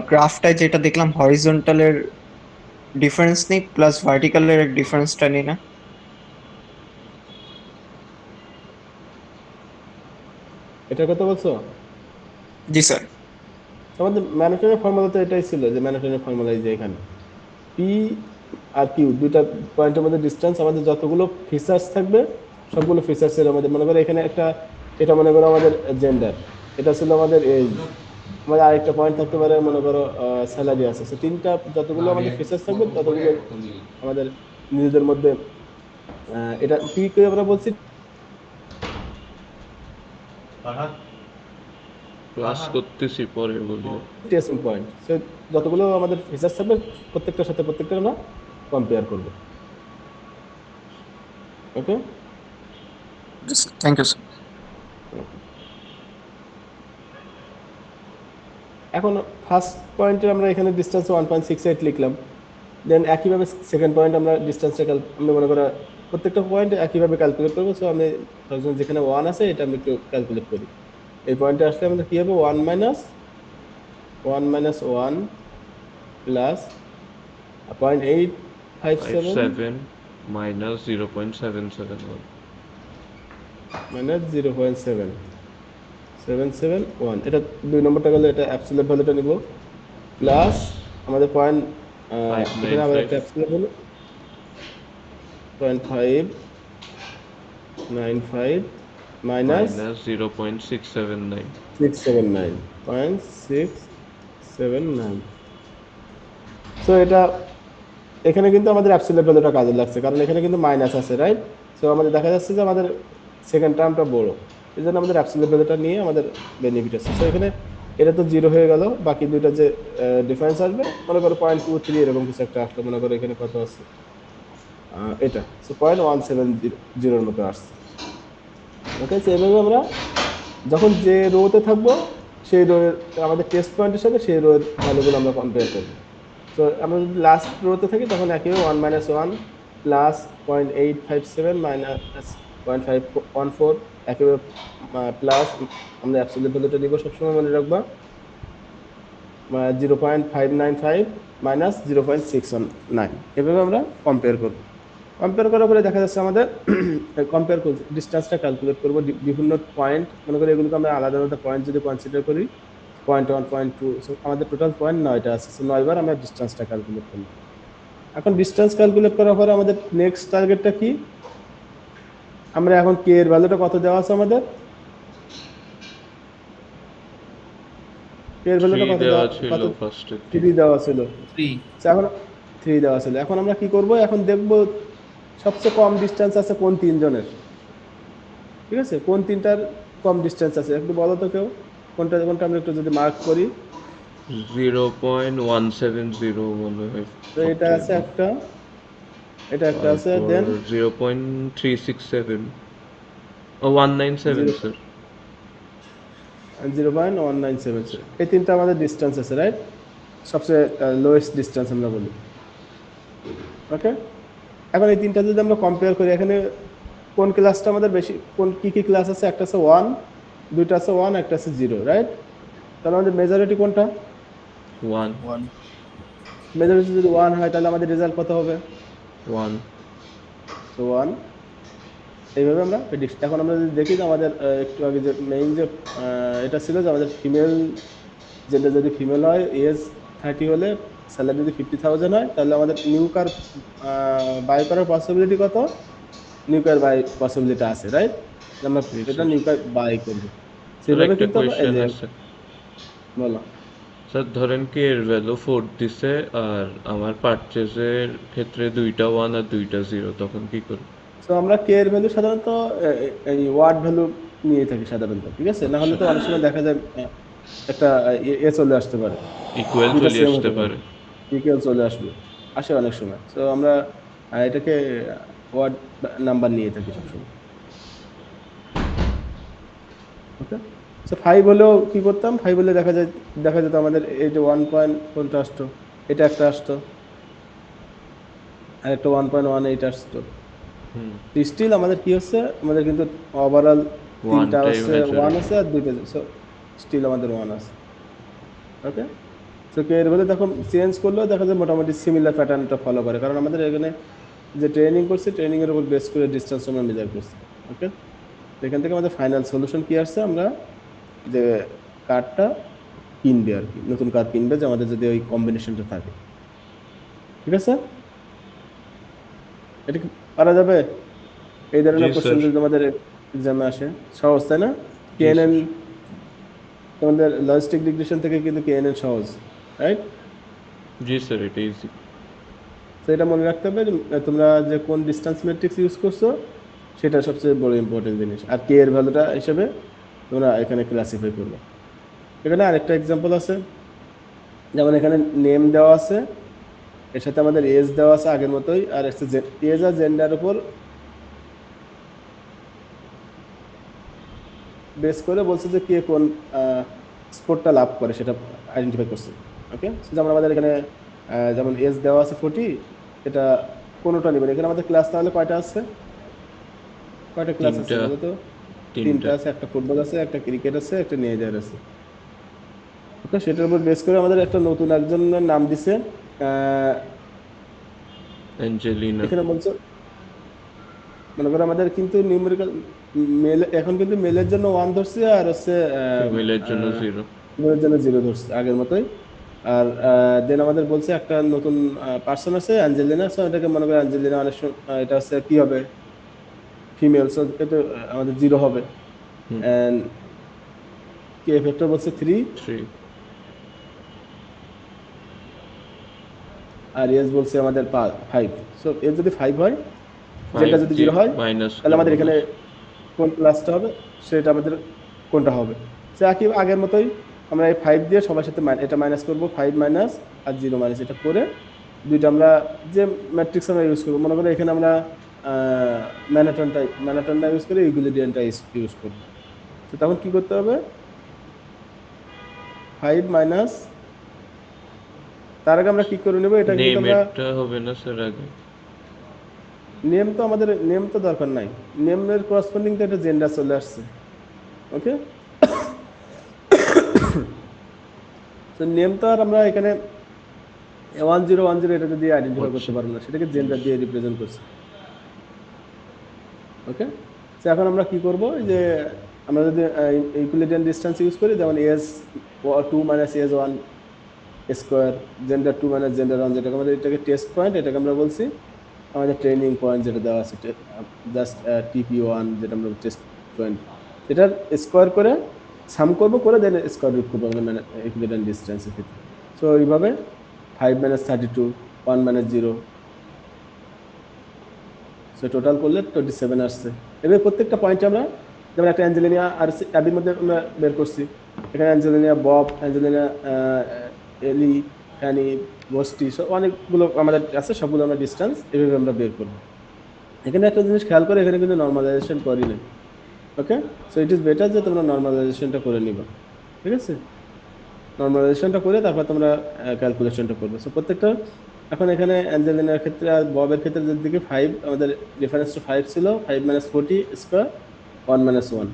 গ্রাফটায় যেটা দেখলাম হরিজন্টালের ডিফারেন্স নেই প্লাস ভার্টিক্যালের ডিফারেন্সটা নেই না? এটার কথা বলছো? জি স্যার। আমাদের ম্যানহাটনের ফর্মুলা তো এটাই ছিল, যে ম্যানহাটনের ফর্মুলা এই যে এখানে পি আর কিউ, দুইটা পয়েন্টের মধ্যে ডিস্টেন্স, আমাদের যতগুলো ফিচার্স থাকবে সবগুলো ফিচার্সের আমাদের, মনে করো এখানে একটা, এটা মনে করো আমাদের জেন্ডার, এটা ছিল আমাদের এজ, আমাদের আরেকটা পয়েন্ট থাকতে পারে মনে করো স্যালারি আছে। সো 3টা যতগুলো আমাদের ফিচার্স থাকবে ততগুলো আমাদের নিজেদের মধ্যে এটা পি কে আমরা বলছি ক্লাস করতেছি পরে বলিও। টেস্টিং পয়েন্ট, সো যতগুলো আমাদের ফিচার থাকবে প্রত্যেকটার সাথে প্রত্যেকটা আমরা কম্পেয়ার করব। ওকে, থ্যাংক ইউ স্যার। এখন ফার্স্ট পয়েন্টে আমরা এখানে ডিস্টেন্স 1.68 লিখলাম, দেন একইভাবে সেকেন্ড পয়েন্ট আমরা ডিস্টেন্সটা আমি মনে করা প্রত্যেকটা পয়েন্ট একইভাবে ক্যালকুলেট করবো। সো আমি যেখানে 1 আছে এটা আমি একটু ক্যালকুলেট করি। এই পয়েন্টে আসলে আমাদের কী হবে, 1 মাইনাস 1 প্লাস 0.857 7 মাইনাস 0.771 মাইনাস 0.771, এটা 2 নম্বরটা গেলে এটা অ্যাবসলিউট ভ্যালুটা নিব, প্লাস আমাদের পয়েন্ট এখানে আবার একটা absolute value 0.595 minus minus 0.679 679.679। So এটা এখানে কিন্তু আমাদের অ্যাবসলিউট ভ্যালুটা কাজে লাগছে, কারণ এখানে কিন্তু মাইনাস আছে, রাইট? সো আমাদের দেখা যাচ্ছে যে আমাদের সেকেন্ড টার্মটা বড়, এই জন্য আমাদের অ্যাবসলিউট ভ্যালুটা নিয়ে আমাদের বেনিফিট আছে। সো এখানে এটা তো 0 হয়ে গেল, বাকি দুইটা যে ডিফারেন্স আসবে মনে করো 0.23 এরকম কিছু একটা আসলো, মনে করো এখানে কত আছে এটা, সো 0.170 মতো আসছে। ওকে, সো এভাবে আমরা যখন যে রোতে থাকবো সেই রো আমাদের টেস্ট পয়েন্টের সাথে সেই রোয়ের ভ্যালুগুলো আমরা কম্পেয়ার করবো। তো আমরা যদি লাস্ট রোতে থাকি তখন একইভাবে 1 মাইনাস 1 প্লাস 0.857 মাইনাস 0.514 একইভাবে প্লাস আমরা অ্যাবসলিউট ভ্যালুটা নিব, সবসময় মনে রাখবা 0.595 মাইনাস 0.619, এভাবে আমরা কম্পেয়ার করব। কম্পেয়ার করার পরে দেখা যাচ্ছে আমাদের কম্পেয়ার ডিস্টেন্সটা ক্যালকুলেট করবো বিভিন্ন পয়েন্ট, মনে করি এগুলোকে আমরা আলাদা আলাদা পয়েন্ট যদি কনসিডার করি 0.1 0.2, সো আমাদের টোটাল পয়েন্ট 9টা আছে, সো 9 বার আমরা ডিস্টেন্সটা ক্যালকুলেট করলাম। এখন ডিস্টেন্স ক্যালকুলেট করার পরে আমাদের নেক্সট টার্গেটটা কি, আমরা এখন কে এর ভ্যালুটা কত দেওয়া আছে আমাদের, কে এর ভ্যালুটা কত দেওয়া ছিল কত ফার্স্টে 3 দেওয়া ছিল, 3 সো এখন 3 দেওয়া ছিল। এখন আমরা কি করব, এখন দেখব সবচেয়ে কম ডিস্টেন্স আছে কোন তিনজনের, ঠিক আছে, কোন তিনটার কম ডিস্টেন্স আছে একটু বলো তো কেউ, কোনটা কোনটা আমরা একটু যদি মার্ক করি। 0.170 মনে হয়, তো এটা আছে একটা, এটা একটা আছে, দেন 0.367 ও 197 স্যার। 0.197, এই তিনটা আমাদের ডিস্টেন্স আছে, রাইট? সবচেয়ে লোয়েস্ট ডিস্টেন্স আমরা বলি। ওকে, এখন এই তিনটা যদি আমরা কম্পেয়ার করি, এখানে কোন ক্লাসটা আমাদের বেশি, কোন কি কি ক্লাস আছে, একটা আছে 1, দুইটা আছে 1, একটা আছে 0, রাইট? তাহলে আমাদের মেজরিটি কোনটা, 1 মেজরিটি যদি 1 হয় তাহলে আমাদের রেজাল্ট কত হবে, 1 তো 1। এইভাবে আমরা প্রেডিক্ট, এখন আমরা যদি দেখি যে আমাদের একটু আগে যে মেইন যে এটা ছিল যে আমাদের ফিমেল, যেটা যদি ফিমেল হয়, এজ 30 হলে, স্যালারি যদি 50,000 হয়, তাহলে আমাদের নিউ কার বাই করার পসিবিলিটি কত, নিউ কার বাই পসিবিলিটি আছে, রাইট? আমরা Yes, এটা sir. নিউ কার বাই করবো, স্যার সেভাবে একটা কিন্তু আমরা এই কোয়েশ্চেন যে আছে বলো। স্যার, ধরেন কি এর ভ্যালু 4 দিছে আর আমার পারচেজের ক্ষেত্রে 2টা 1 আর 2টা 0, তখন কি করব? তো আমরা কে এর ভ্যালু সাধারণত এই ওয়ার্ড ভ্যালু নিয়ে থাকি সাধারণত, ঠিক আছে, না হলে তো অনেক সময় দেখা যায় একটা এ চলে আসতে পারে, ইকুয়াল দুইটা চলে সেম আসতে হতে পারে। ইকুয়াল চলে আসবে, আসে অনেক সময়। তো আমরা এটাকে ওয়ার্ড নাম্বার নিয়ে থাকি সবসময়। ওকে, সো 5 হলেও কি করতাম, 5 হলে দেখা যেত আমাদের এই যে 1 পয়েন্ট কোনটা আসতো, এটা একটা আসতো, আর একটা 1.18 আসতো। হুম, স্টিল আমাদের কি হচ্ছে, আমাদের কিন্তু ওভারঅল তিনটা ওয়ানটাই হচ্ছে 1 আছে আর দুইটা, সো স্টিল আমাদের 1 আছে। ওকে, সো কে এর ভ্যালু তখন চেঞ্জ করলেও দেখা যায় মোটামুটি সিমিলার প্যাটার্নটা ফলো করে, কারণ আমাদের এখানে যে ট্রেনিং করছি, ট্রেনিং এর উপর বেস করে ডিসটেন্স আমরা মেজার করছি। ওকে, এখান থেকে আমাদের ফাইনাল সলিউশন কি আসছে, আমরা যে কার্ডটা কিনবে আর কি, নতুন কার্ড কিনবে যে আমাদের যদি ওই কম্বিনেশনটা থাকে, ঠিক আছে? এটা কি পারা যাবে? এই ধরনের জি কোশ্চেন স্যার। যদি আমাদের এক্সামে আসে, সহজ তাই না? জি কেএনএন স্যার। তোমাদের লজিস্টিক ডিগ্রেশন থেকে কিন্তু কেএনএন সহজ, রাইট? জি স্যার, এটা ইজি। তো এটা মনে রাখতে হবে যে তোমরা যে কোন ডিসটেন্স ম্যাট্রিক্স ইউজ করছো সেটা সবচেয়ে বড় ইম্পর্টেন্ট জিনিস, আর কে এর ভ্যালুটা হিসেবে তোমরা এখানে ক্লাসিফাই করবে। এখানে আরেকটা এক্সাম্পল আছে, যেমন এখানে নেম দেওয়া আছে, এর সাথে আমাদের এজ দেওয়া আছে আগের মতোই, আর এজ আর জেন্ডার উপর বেস করে বলছে যে কে কোন স্পোর্টটা লাভ করে সেটা আইডেন্টিফাই করছে। ওকে, যেমন আমাদের এখানে যেমন এজ দেওয়া আছে 40, এটা কোনোটা নেবেন। এখানে আমাদের ক্লাস তাহলে কয়টা আছে, কয়টা ক্লাস আছে বলো তো? তিনটা আছে, একটা ফুটবল আছে, একটা ক্রিকেট আছে, একটা নেজার আছে। ওকে, সেটার উপর বেস করে আমাদের একটা নতুন একজনের নাম দিছে, অ্যাঞ্জেলিনা। এখানে বলছে মনে করো আমাদের কিন্তু নিউমেরিক্যাল মেল, এখন কিন্তু মেলের জন্য 1 ধরছে, আর হচ্ছে ফিমেলের জন্য 0। ফিমেলের জন্য 0 ধরছে আগের মতোই। আর দেন আমাদের বলছে একটা নতুন পার্সন আছে অ্যাঞ্জেলিনা, সো এটাকে মনে করো অ্যাঞ্জেলিনা অনেক এটা হচ্ছে কি হবে, ফিমেল, সো এটা আমাদের 0 হবে। এন্ড কে ফ্যাক্টর বলছে 3, 3। আর এস বলছে আমাদের 5। সো এস যদি 5 হয়, যেটা যদি 0 হয়, মাইনাস তাহলে আমাদের এখানে কোন ক্লাসটা হবে সেটা আমাদের কোনটা হবে। সে একই আগের মতোই আমরা এই 5 দিয়ে সবার সাথে এটা মাইনাস করব, 5 মাইনাস আর 0 মাইনাস, এটা করে দুইটা আমরা যে ম্যাট্রিক্স আমরা ইউজ করব, মনে করো এখানে আমরা ম্যানহাটনটা ইউজ করে ইকুইলিব্রিয়ামটা ইউজ করব। তো তখন কি করতে হবে, 5 মাইনাস, তার আগে আমরা কি করে নেব, এটা কিন্তু আমরা নেমটা হবে না স্যার আগে? নেম তো আমাদের নেম তো দরকার নাই, নেমের করসপন্ডিং তো একটা জেন্ডার চলে আসছে। ওকে, তো নেম তো আর আমরা এখানে 1010 এটাকে দিয়ে আইডেন্টিফাই করতে পারবো না, সেটাকে জেন্ডার দিয়ে রিপ্রেজেন্ট করছে। ওকে, তো এখন আমরা কি করব, যে আমরা যদি ইকুইলিব্রিয়াম ডিসটেন্স ইউজ করি, যেমন S 2 minus S 1 square, gender 2 minus gender 1, যেটাকে আমাদের এটাকে টেস্ট পয়েন্ট, এটাকে আমরা বলছি আমাদের ট্রেনিং পয়েন্ট যেটা দেওয়া আছে, জাস্ট TP1 যেটা আমরা টেস্ট পয়েন্ট, এটার স্কোয়ার করে সাম করবো, করে দেন স্কোয়ার রুট করবো আমাদের ইকুইলিব্রিয়াম ডিসটেন্সের ক্ষেত্রে। সো এইভাবে 5 মাইনাস 32, 1 মাইনাস 0, সো টোটাল করলে 27 আসছে। এবার প্রত্যেকটা পয়েন্টে আমরা যেমন একটা অ্যাঞ্জেলিনা আর অ্যাবির মধ্যে আমরা বের করছি, এখানে অ্যাঞ্জেলিনা, বব, অ্যাঞ্জেলিনা, এলি, ফ্যানি, গোস্টি, সব অনেকগুলো আমাদের আছে, সবগুলো আমরা ডিস্টেন্স এভাবে আমরা বের করবো। এখানে একটা জিনিস খেয়াল করে, এখানে কিন্তু নর্মালাইজেশন করি না। ওকে, সো ইট ইজ বেটার যে তোমরা নর্মালাইজেশনটা করে নিবা। ঠিক আছে, নর্মালাইজেশনটা করে তারপর তোমরা ক্যালকুলেশনটা করবে। সো প্রত্যেকটা এখন এখানে অ্যাঞ্জেলিনার ক্ষেত্রে আর ববের ক্ষেত্রে যেদিকে 5, আমাদের ডিফারেন্স টু 5 ছিল, 5 মাইনাস 40 স্কোয়ার, 1 মাইনাস 1।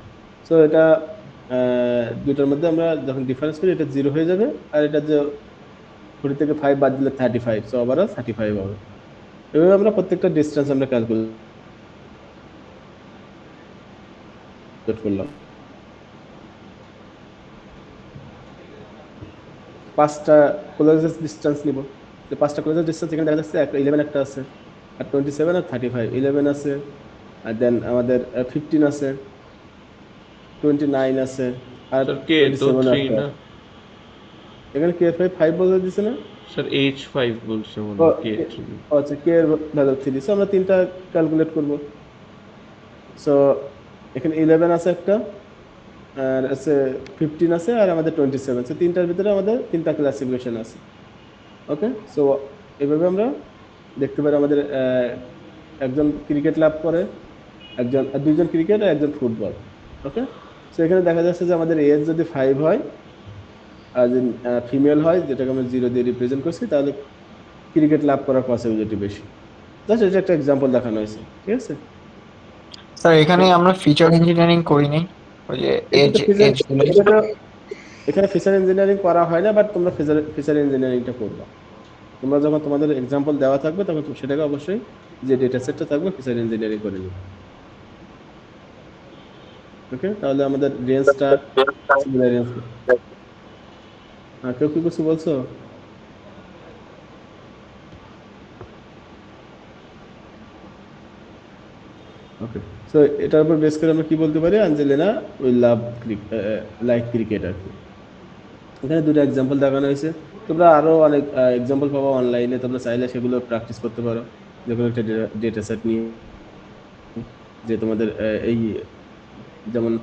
সো এটা দুটোর মধ্যে আমরা যখন ডিফারেন্স করি, এটা 0 হয়ে যাবে, আর এটা যে 40 থেকে 5 বাদ দিলে 35, সো ওভারঅল 35 হবে। এভাবে আমরা প্রত্যেকটা ডিস্টেন্স আমরা ক্যালকুলেট করলাম। 5টা ক্লোজেস্ট ডিস্টেন্স নিব, যে 5টা ক্লোজেস্ট ডিস্টেন্স এখানে দেখা যাচ্ছে, একটা 11 একটা আছে, আর 27 আর 35, 11 আছে, আর দেন আমাদের 15 আছে, 29 আছে, আর স্যার কে তো 27 3 না এখানে কে 5 বলে দিছে না? স্যার? H5 বলছে মনে ও হয়, K3। আচ্ছা, কে এর ভ্যালু 3, সো আমরা 3টা ক্যালকুলেট করব। সো এখানে 11 আছে একটা, আর আছে 15 আছে, আর আমাদের 27, সো 3টার ভিতরে আমাদের 3টা ক্লাসিফিকেশন আছে। ওকে, সো এভাবে আমরা দেখতে পারি আমাদের একজন ক্রিকেট লাভ করে, দুইজন ক্রিকেট আর একজন ফুটবল। ওকে, সো এখানে দেখা যাচ্ছে যে আমাদের এজ যদি 5 হয়, আর যদি ফিমেল হয়, যেটাকে আমরা 0 দিয়ে রিপ্রেজেন্ট করছি, তাহলে ক্রিকেট লাভ করার পসিবিলিটি বেশি। জাস্ট এটা একটা এক্সাম্পল দেখানো হয়েছে। ঠিক আছে স্যার, এখানে আমরা ফিচার ইঞ্জিনিয়ারিং করিনি, ওই যে এজ এজ এখানে ফিচার ইঞ্জিনিয়ারিং করা হয় না, বাট তোমরা ফিচার ইঞ্জিনিয়ারিংটা করবা। তোমরা যখন তোমাদের এক্সাম্পল দেওয়া থাকবে, তখন সেটাকে অবশ্যই যে ডেটা সেটটা থাকবে ফিচার ইঞ্জিনিয়ারিং করে নিবে। ওকে, তাহলে আমাদের রেঞ্জটা সিমিলার রেঞ্জ। কেউ কি কিছু বলছো? ওকে, সো এটার উপর বেস করে আমরা কি বলতে পারি, Angelina will love like cricket আর কি। এখানে দুটো এক্সাম্পল দেখানো হয়েছে, তোমরা আরো অনেক এক্সাম্পল পাবো অনলাইনে, তোমরা চাইলে সেগুলো প্র্যাকটিস করতে পারো, যে কোনো একটা ডেটা সেট নিয়ে, যে তোমাদের এই যেমন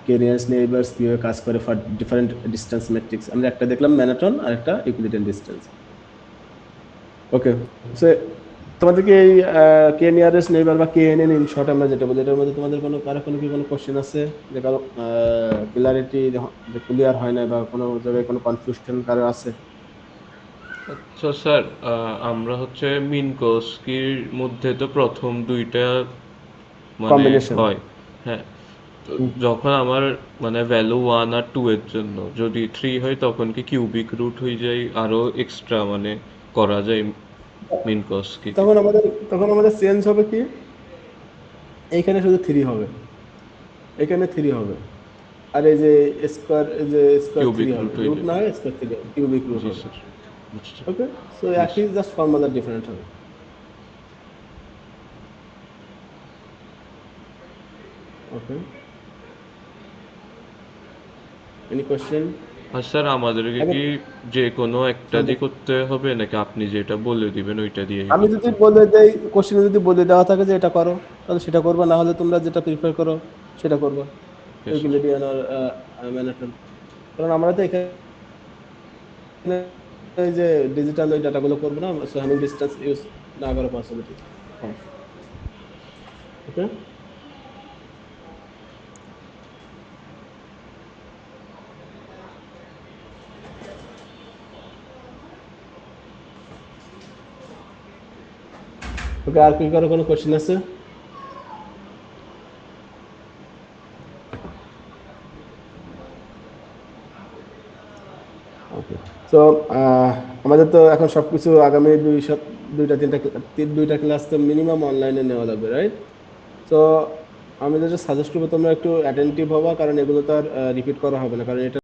কে নিয়ারেস্ট নেইবারস কিভাবে কাজ করে ফর ডিফারেন্ট ডিস্টেন্স ম্যাট্রিক্স। আমরা একটা দেখলাম ম্যানহাটন আর একটা ইউক্লিডিয়ান ডিস্টেন্স। ওকে, সো তোমাদেরকে এই কে নিয়ারেস্ট নেইবার বা কেএনএন ইন শর্ট আমরা যেটা বলি, এটার মধ্যে তোমাদের কোনো কি কোনো কোশ্চেন আছে, যে কারো ক্লিয়ারিটি যে ক্লিয়ার হয় না বা কোনো জায়গায় কোনো কনফিউশন কারো আছে? আচ্ছা স্যার, আমরা হচ্ছে মিনকস্কির মধ্যে তো প্রথম দুইটা মানে কম্বিনেশন। হয়, হ্যাঁ। তো যখন আমার মানে ভ্যালু 1 আর 2 এর জন্য যদি 3 হয় তখন কি কিউবিক রুট হয়ে যায়, আরো এক্সট্রা মানে করা যায় মিনকস্কি? তখন আমাদের চেঞ্জ হবে কি, এইখানে শুধু 3 হবে, এখানে 3 হবে, আর এই যে স্কোয়ার, এই যে স্কোয়ার 3 কিউবিক হবে, রুট হয়ে রুট যাবে। না হয় স্কোয়ার 3 হবে, কিউবিক রুট জি হবে। স্যার, বুঝছি। ওকে, সো Yes. একই, জাস্ট ফর্মুলা ডিফারেন্ট হবে। ওকে, এনি কোশ্চেন? আর স্যার আমাদেরকে কি যে কোনো একটা দিয়ে করতে হবে নাকি আপনি যেটা বলে দিবেন ওইটা দিয়ে? আমি যদি বলে দেই, কোশ্চেনে যদি বলে দেওয়া থাকে যে এটা করো, তাহলে সেটা করবা, না হলে তোমরা যেটা প্রিফার করো সেটা করবা, ইউক্লিডিয়ান আর ম্যানহাটন। কারণ আমরা তো এখানে এই যে ডিজিটাল ওই ডাটাগুলো করবো না, সো হ্যামিং ডিস্টেন্স ইউজ না করার পসিবিলিটি কম। ওকে, ওকে, আর কি কারো কোনো কোশ্চেন আছে? ওকে, সো আমাদের তো এখন সবকিছু আগামী দুইটা ক্লাস তো মিনিমাম অনলাইনে নেওয়া লাগবে, রাইট? তো আমি যেটা সাজেস্ট করবো, তোমরা একটু অ্যাটেন্টিভ হবা, কারণ এগুলো তো আর রিপিট করা হবে না, কারণ এটা